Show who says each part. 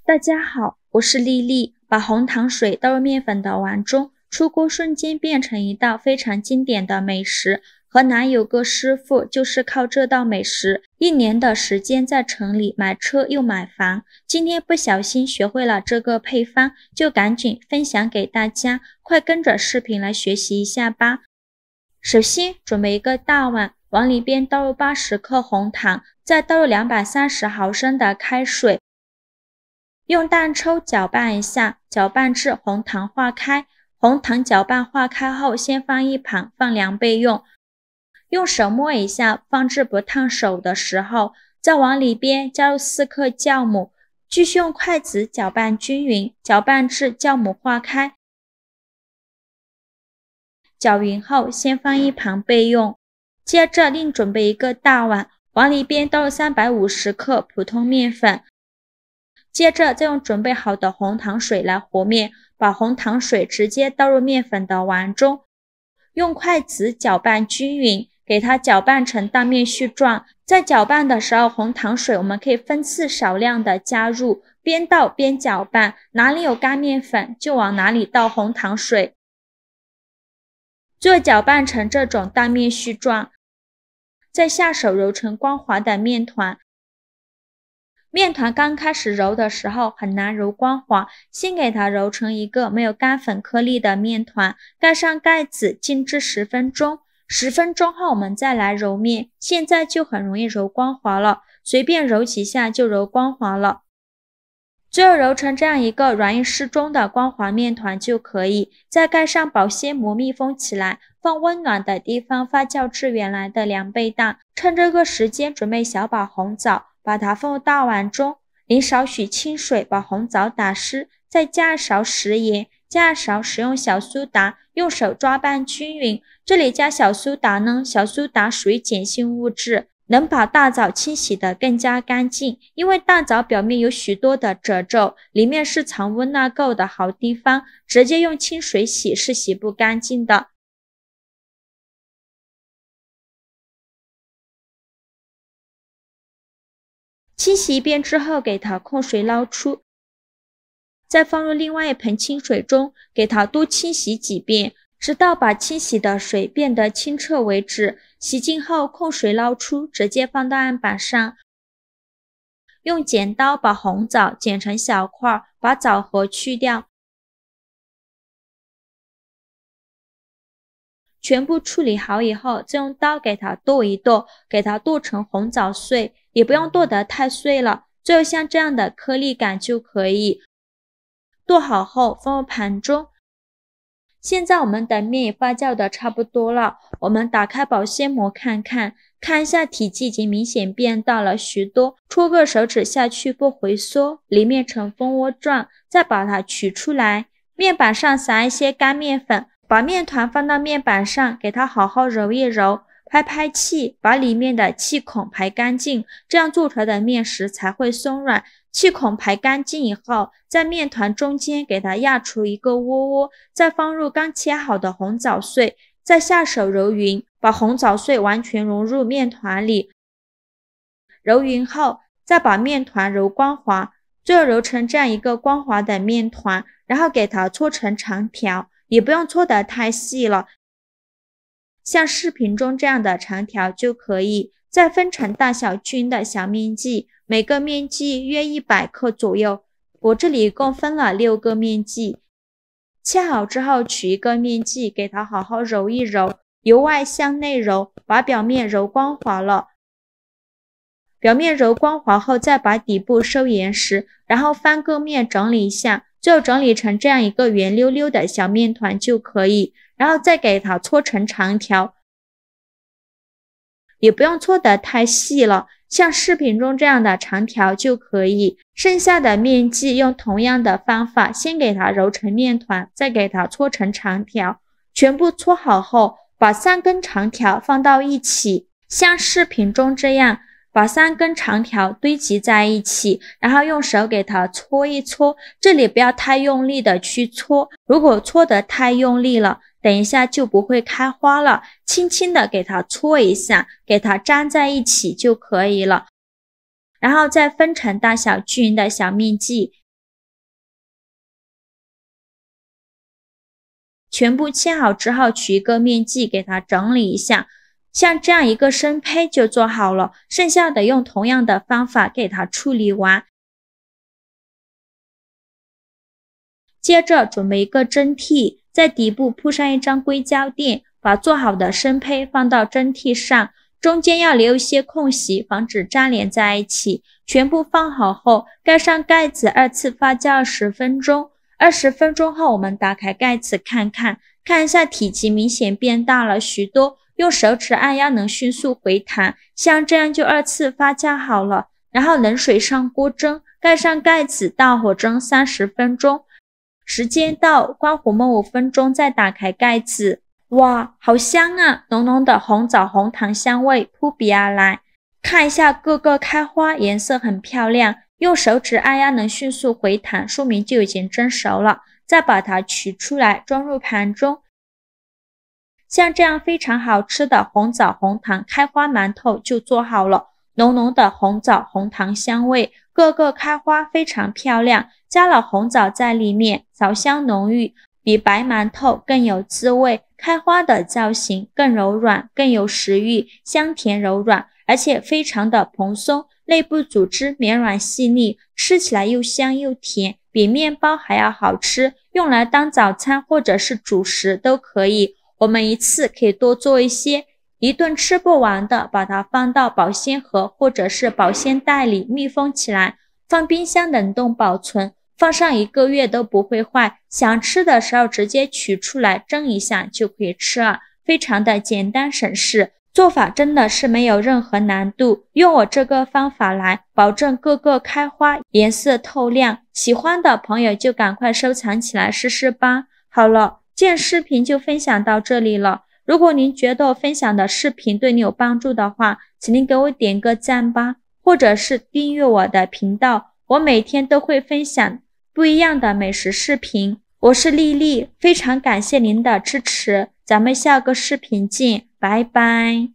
Speaker 1: 大家好，我是丽丽。把红糖水倒入面粉的碗中，出锅瞬间变成一道非常经典的美食。河南有个师傅就是靠这道美食1年的时间在城里买车又买房。今天不小心学会了这个配方，就赶紧分享给大家，快跟着视频来学习一下吧。首先准备一个大碗，往里边倒入80克红糖，再倒入230毫升的开水。用蛋抽搅拌一下，搅拌至红糖化开。红糖搅拌化开后，先放一旁，放凉备用。用手摸一下，放置不烫手的时候，再往里边加入4克酵母，继续用筷子搅拌均匀，搅拌至酵母化开。搅匀后，先放一旁备用。接着另准备一个大碗，往里边倒入350克普通面粉。接着再用准备好的红糖水来和面，把红糖水直接倒入面粉的碗中，用筷子搅拌均匀，给它搅拌成大面絮状。在搅拌的时候，红糖水我们可以分次少量的加入，边倒边搅拌，哪里有干面粉就往哪里倒红糖水。最后搅拌成这种大面絮状，再下手揉成光滑的面团。面团刚开始揉的时候很难揉光滑，先给它揉成一个没有干粉颗粒的面团，盖上盖子静置10分钟。10分钟后我们再来揉面，现在就很容易揉光滑了，随便揉几下就揉光滑了。最后揉成这样一个软硬适中的光滑面团就可以，再盖上保鲜膜密封起来，放温暖的地方发酵至原来的2倍大。趁这个时间准备小把红枣，把它放入大碗中，淋少许清水把红枣打湿，再加1勺食盐，加1勺食用小苏打，用手抓拌均匀。这里加小苏打呢，小苏打属于碱性物质，能把大枣清洗得更加干净。因为大枣表面有许多的褶皱，里面是藏温纳垢的好地方，直接用清水洗是洗不干净的。清洗一遍之后，给它控水捞出，再放入另外一盆清水中，给它多清洗几遍，直到把清洗的水变得清澈为止。洗净后控水捞出，直接放到案板上，用剪刀把红枣剪成小块，把枣核去掉。全部处理好以后，再用刀给它剁一剁，给它剁成红枣碎，也不用剁得太碎了，最后像这样的颗粒感就可以。剁好后放入盘中。现在我们的面也发酵的差不多了，我们打开保鲜膜看一下体积已经明显变大了许多，戳个手指下去不回缩，里面呈蜂窝状，再把它取出来。面板上撒一些干面粉，把面团放到面板上，给它好好揉一揉，拍气，把里面的气孔排干净，这样做出来的面食才会松软。气孔排干净以后，在面团中间给它压出一个窝窝，再放入刚切好的红枣碎，再下手揉匀，把红枣碎完全融入面团里。揉匀后，再把面团揉光滑，最后揉成这样一个光滑的面团，然后给它搓成长条，也不用搓得太细了，像视频中这样的长条就可以。再分成大小均的小面剂，每个面剂约100克左右，我这里一共分了6个面剂。切好之后取一个面剂，给它好好揉一揉，由外向内揉，把表面揉光滑了。表面揉光滑后，再把底部收严实，然后翻个面整理一下，最后整理成这样一个圆溜溜的小面团就可以，然后再给它搓成长条，也不用搓得太细了，像视频中这样的长条就可以。剩下的面剂用同样的方法，先给它揉成面团，再给它搓成长条。全部搓好后，把3根长条放到一起，像视频中这样，把3根长条堆积在一起，然后用手给它搓一搓，这里不要太用力的去搓，如果搓得太用力了，等一下就不会开花了，轻轻的给它搓一下，给它粘在一起就可以了。然后再分成大小均匀的小面剂，全部切好之后，取一个面剂给它整理一下，像这样一个生胚就做好了，剩下的用同样的方法给它处理完。接着准备一个蒸屉，在底部铺上一张硅胶垫，把做好的生胚放到蒸屉上，中间要留一些空隙，防止粘连在一起。全部放好后，盖上盖子，2次发酵10分钟。20分钟后，我们打开盖子看一下体积明显变大了许多，用手指按压能迅速回弹，像这样就2次发酵好了。然后冷水上锅蒸，盖上盖子，大火蒸30分钟。时间到，关火焖5分钟，再打开盖子。哇，好香啊！浓浓的红枣红糖香味扑鼻而来。看一下各个开花，颜色很漂亮，用手指按压能迅速回弹，说明就已经蒸熟了。再把它取出来，装入盘中。像这样非常好吃的红枣红糖开花馒头就做好了，浓浓的红枣红糖香味，各个开花非常漂亮，加了红枣在里面，枣香浓郁，比白馒头更有滋味。开花的造型更柔软，更有食欲，香甜柔软，而且非常的蓬松，内部组织绵软细腻，吃起来又香又甜，比面包还要好吃，用来当早餐或者是主食都可以。我们一次可以多做一些，一顿吃不完的，把它放到保鲜盒或者是保鲜袋里密封起来，放冰箱冷冻保存，放上1个月都不会坏，想吃的时候直接取出来蒸一下就可以吃了，非常的简单省事，做法真的是没有任何难度。用我这个方法来，保证各个开花颜色透亮，喜欢的朋友就赶快收藏起来试试吧。好了，今天视频就分享到这里了。如果您觉得我分享的视频对你有帮助的话，请您给我点个赞吧，或者是订阅我的频道，我每天都会分享不一样的美食视频。我是丽丽，非常感谢您的支持，咱们下个视频见，拜拜。